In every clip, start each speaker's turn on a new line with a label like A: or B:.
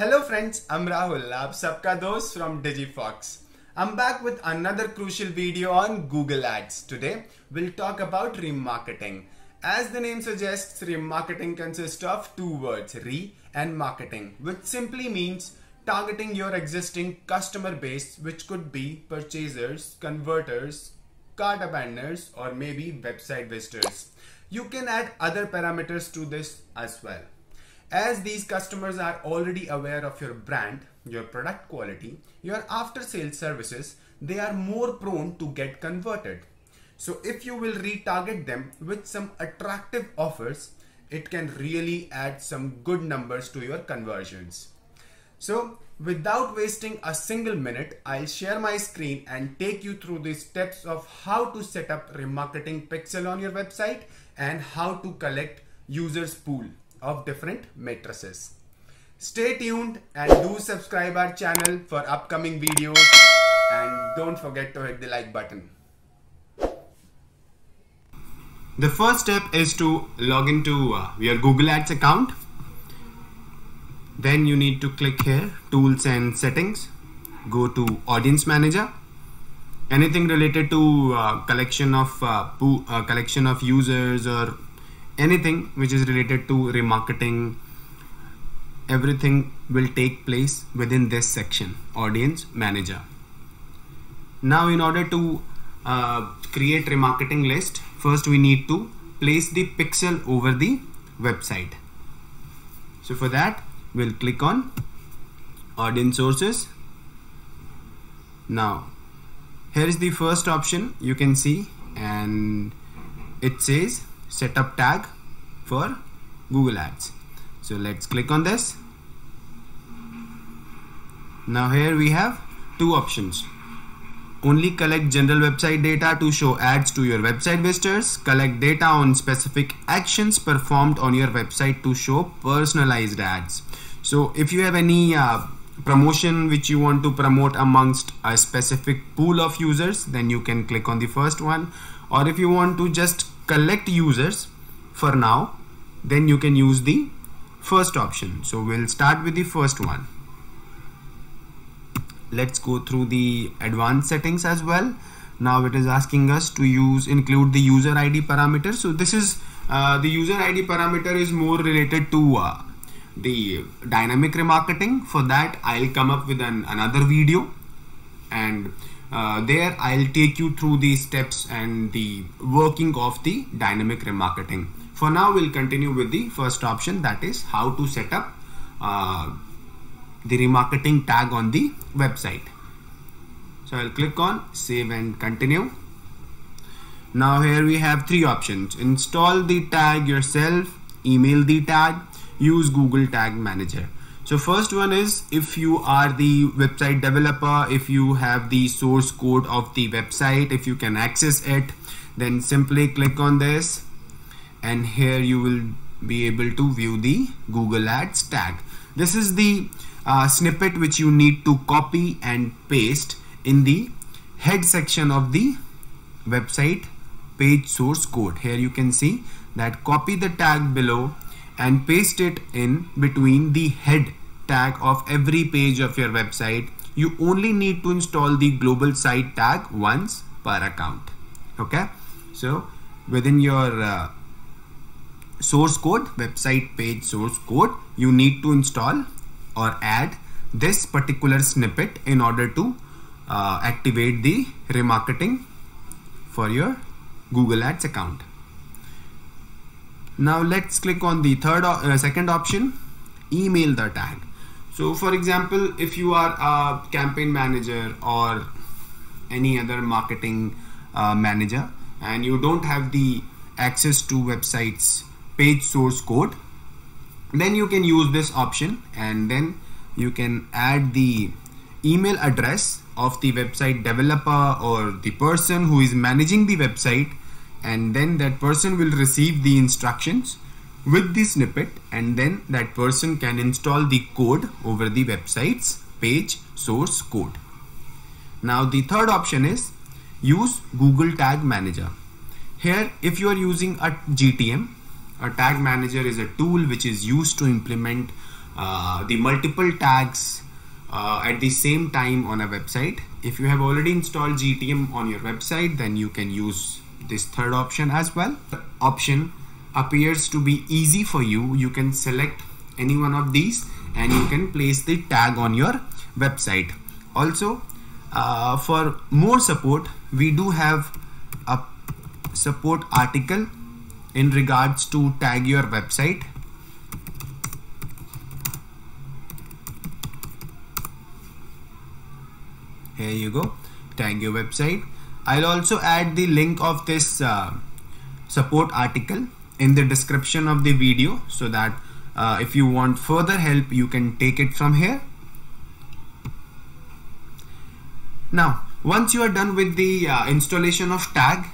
A: Hello friends, I'm Rahul, aap sabka dost from DigiFox. I'm back with another crucial video on Google Ads. Today, we'll talk about remarketing. As the name suggests, remarketing consists of two words, re and marketing, which simply means targeting your existing customer base, which could be purchasers, converters, cart abandoners, or maybe website visitors. You can add other parameters to this as well. As these customers are already aware of your brand, your product quality, your after sales services, they are more prone to get converted. So if you will retarget them with some attractive offers, it can really add some good numbers to your conversions. So without wasting a single minute, I'll share my screen and take you through the steps of how to set up remarketing pixel on your website and how to collect users pool of different matrices. Stay tuned and do subscribe our channel for upcoming videos, and don't forget to hit the like button. The first step is to log into your Google Ads account. Then you need to click here, tools and settings, go to audience manager. Anything related to collection of users or anything which is related to remarketing, everything will take place within this section, audience manager. Now in order to create remarketing list, first we need to place the pixel over the website. So for that, we'll click on audience sources. Now here is the first option you can see, and it says set up tag for Google Ads. So let's click on this. Now here we have two options. Only collect general website data to show ads to your website visitors. Collect data on specific actions performed on your website to show personalized ads. So if you have any promotion which you want to promote amongst a specific pool of users, then you can click on the first one. Or if you want to just collect users for now, then you can use the first option. So we'll start with the first one. Let's go through the advanced settings as well. Now it is asking us to include the user ID parameter. So this is the user ID parameter is more related to the dynamic remarketing. For that, I'll come up with another video, and there I'll take you through the steps and the working of the dynamic remarketing. For now, we'll continue with the first option, that is how to set up the remarketing tag on the website. So I'll click on save and continue. Now here we have three options: install the tag yourself, email the tag, use Google Tag Manager. So first one is, if you are the website developer, if you have the source code of the website, if you can access it, then simply click on this, and here you will be able to view the Google Ads tag. This is the snippet which you need to copy and paste in the head section of the website page source code. Here you can see that copy the tag below and paste it in between the head tag of every page of your website. You only need to install the global site tag once per account. Okay, so within your source code, website page source code, you need to install or add this particular snippet in order to activate the remarketing for your Google Ads account. Now let's click on the second option, email the tag. So for example, if you are a campaign manager or any other marketing manager and you don't have the access to websites page source code, then you can use this option, and then you can add the email address of the website developer or the person who is managing the website, and then that person will receive the instructions with the snippet, and then that person can install the code over the website's page source code. Now the third option is use Google Tag Manager. Here, if you are using a GTM, a tag manager is a tool which is used to implement the multiple tags at the same time on a website. If you have already installed GTM on your website, then you can use this third option as well. The option appears to be easy for you. You can select any one of these and you can place the tag on your website. Also, for more support, we do have a support article in regards to tag your website. Here you go, tag your website. I'll also add the link of this support article in the description of the video, so that if you want further help, you can take it from here. Now, once you are done with the installation of tag,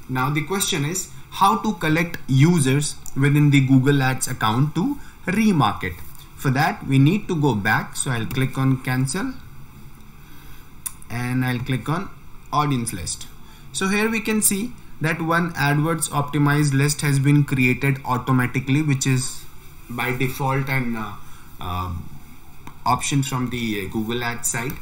A: now the question is how to collect users within the Google Ads account to remarket. For that, we need to go back. So I'll click on cancel and I'll click on audience list. So here we can see that one AdWords optimized list has been created automatically, which is by default an option from the Google Ads side.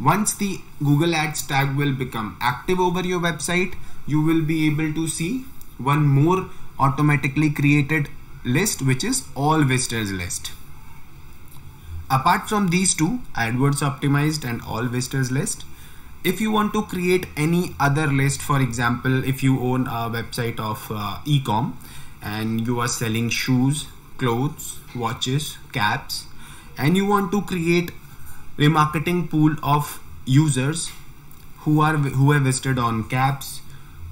A: Once the Google Ads tag will become active over your website, you will be able to see one more automatically created list, which is all visitors list. Apart from these two, AdWords optimized and all visitors list, if you want to create any other list, for example, if you own a website of e-com and you are selling shoes, clothes, watches, caps, and you want to create remarketing pool of users who have visited on caps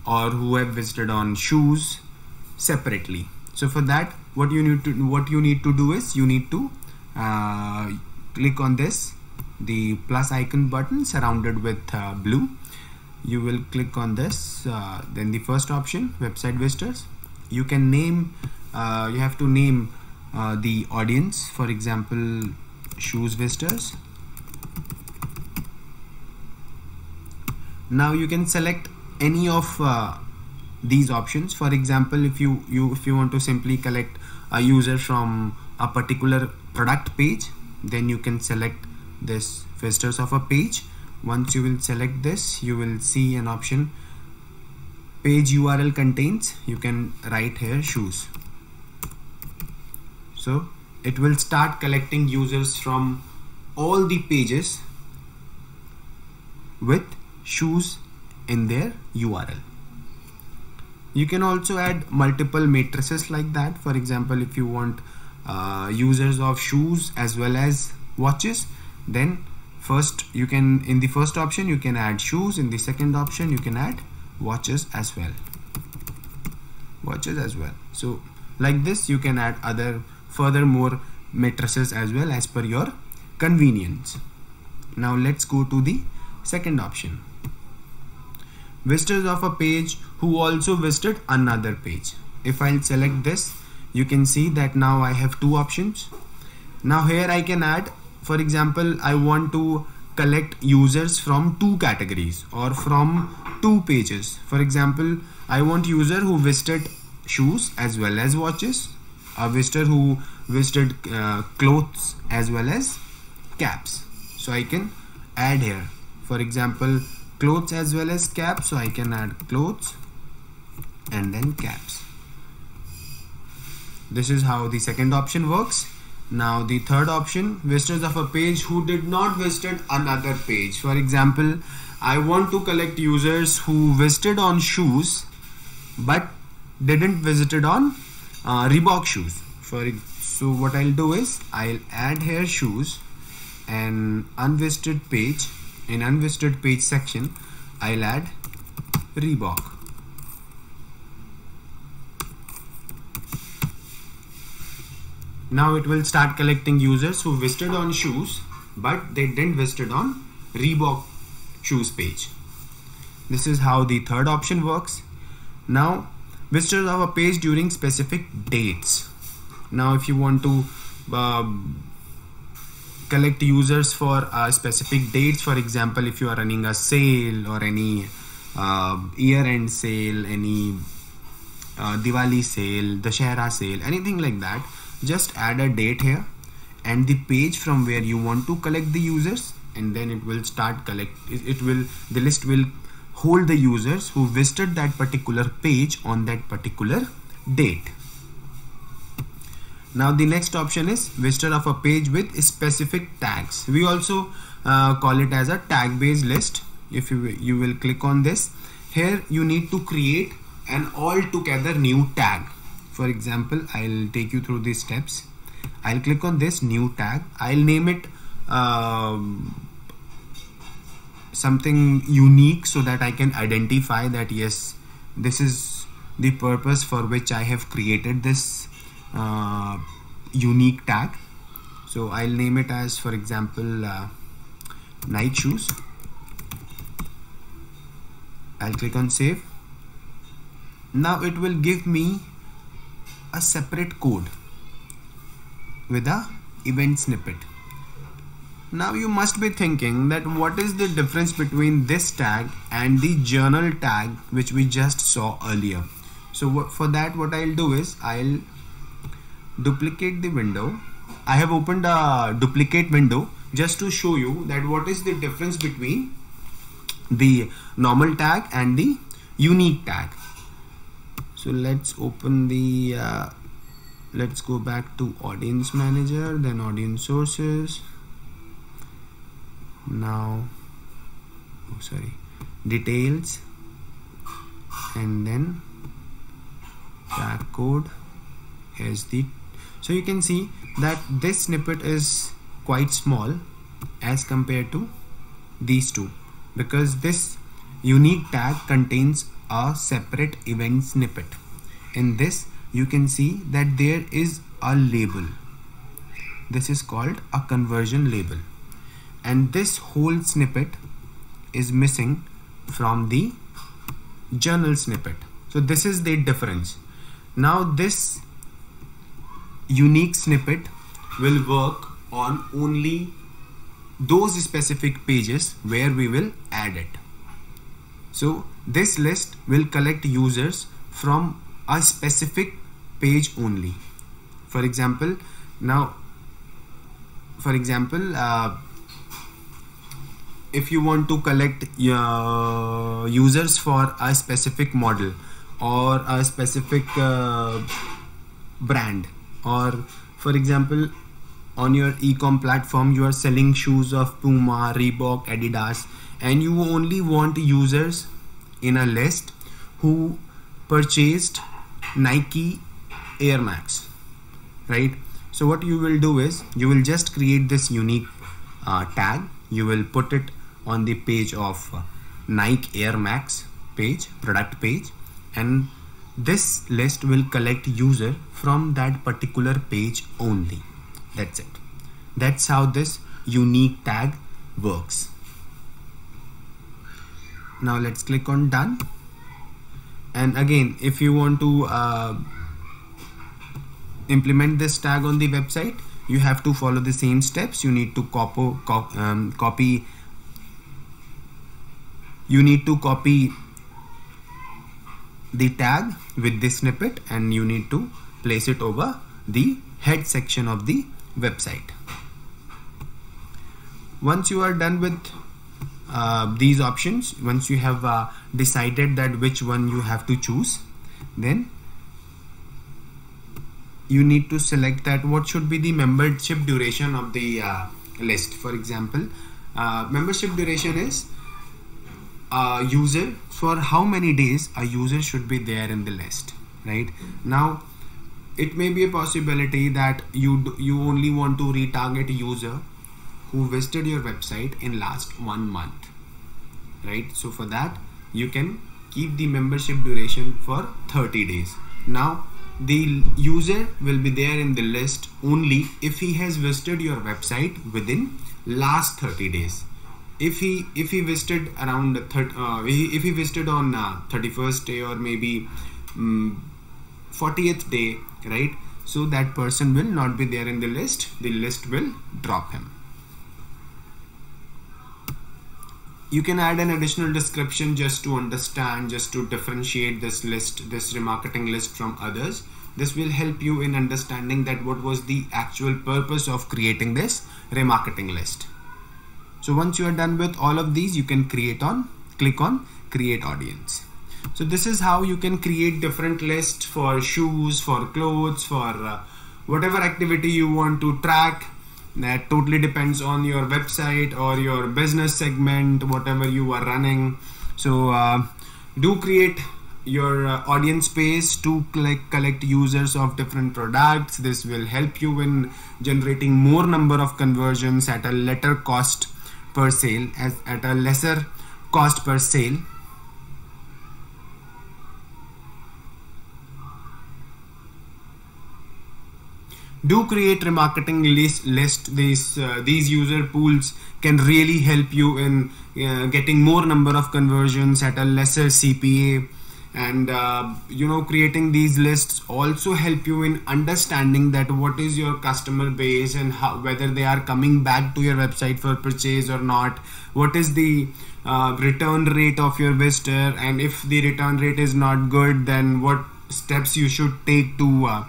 A: or who have visited on shoes separately. So for that, what you need to do is you need to click on this, the plus icon button surrounded with blue. You will click on this, then the first option, website visitors. You can name, you have to name the audience, for example, shoes visitors. Now you can select any of these options. For example, if you want to simply collect a user from a particular product page, then you can select this visitors of a page. Once you will select this, you will see an option, page URL contains. You can write here shoes. So it will start collecting users from all the pages with shoes in their URL. You can also add multiple matrices like that. For example, if you want users of shoes as well as watches, then first you can, in the first option you can add shoes, in the second option you can add watches as well. So like this you can add other furthermore matrices as well as per your convenience. Now let's go to the second option, visitors of a page who also visited another page. If I'll select this, you can see that now I have two options. Now here I can add, for example, I want to collect users from two categories or from two pages. For example, I want user who visited shoes as well as watches, a visitor who visited clothes as well as caps. So I can add here, for example, clothes as well as caps. So I can add clothes and then caps. This is how the second option works. Now the third option, visitors of a page who did not visit another page. For example, I want to collect users who visited on shoes but didn't visited on Reebok shoes. So what I'll do is I'll add here shoes and unvisited page. In unvisited page section, I'll add Reebok. Now it will start collecting users who visited on shoes but they didn't visited on Reebok shoes page. This is how the third option works. Now visitors of a page during specific dates. Now if you want to collect users for specific dates, for example, if you are running a sale or any year-end sale, any Diwali sale, Dussehra sale, anything like that, just add a date here and the page from where you want to collect the users, and then it will start the list will hold the users who visited that particular page on that particular date. Now the next option is visitor of a page with specific tags. We also call it as a tag based list. If you will click on this, here you need to create an altogether new tag. For example, I'll take you through these steps. I'll click on this new tag. I'll name it something unique so that I can identify that yes, this is the purpose for which I have created this unique tag. So I'll name it as, for example, night shoes. I'll click on save. Now it will give me a separate code with a event snippet. Now you must be thinking that what is the difference between this tag and the journal tag which we just saw earlier. So for that, what I'll do is I'll duplicate the window. I have opened a duplicate window just to show you that what is the difference between the normal tag and the unique tag. So let's open the let's go back to audience manager, then audience sources. Now details, and then tag code. Here's the, so you can see that this snippet is quite small as compared to these two, because this unique tag contains a separate event snippet. In this you can see that there is a label. This is called a conversion label, and this whole snippet is missing from the journal snippet. So this is the difference. Now this unique snippet will work on only those specific pages where we will add it. So this list will collect users from a specific page only. For example, if you want to collect users for a specific model or a specific brand, or for example on your e-com platform you are selling shoes of Puma, Reebok, Adidas, and you only want users in a list who purchased Nike Air Max, right? So what you will do is you will just create this unique tag. You will put it on the page of Nike Air Max page, product page, and this list will collect user from that particular page only. That's it. That's how this unique tag works. Now let's click on done. And again, if you want to implement this tag on the website, you have to follow the same steps. You need to copy the tag with this snippet, and you need to place it over the head section of the website. Once you are done with these options, once you have decided that which one you have to choose, then you need to select that what should be the membership duration of the list. For example, membership duration is user, for how many days a user should be there in the list, right? Now it may be a possibility that you only want to retarget a user who visited your website in last 1 month, right? So for that you can keep the membership duration for 30 days. Now the user will be there in the list only if he has visited your website within last 30 days. If he visited around if he visited on 31st day or maybe 40th day, right? So that person will not be there in the list. The list will drop him. You can add an additional description just to understand, just to differentiate this list, this remarketing list from others, This will help you in understanding that what was the actual purpose of creating this remarketing list. So once you are done with all of these, you can click on create audience. So this is how you can create different lists for shoes, for clothes, for whatever activity you want to track. That totally depends on your website or your business segment, whatever you are running. So do create your audience page to collect users of different products. This will help you in generating more number of conversions at a lesser cost per sale, Do create remarketing list. These user pools can really help you in getting more number of conversions at a lesser CPA. And creating these lists also help you in understanding that what is your customer base and whether they are coming back to your website for purchase or not. What is the return rate of your visitor, and if the return rate is not good, then what steps you should take to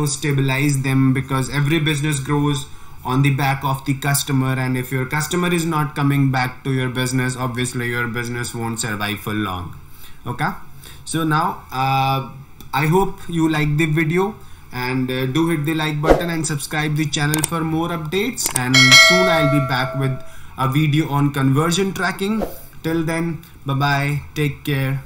A: stabilize them, because every business grows on the back of the customer, and if your customer is not coming back to your business, obviously your business won't survive for long. Okay, so now I hope you like the video, and do hit the like button and subscribe the channel for more updates, and soon I'll be back with a video on conversion tracking. Till then, bye bye, take care.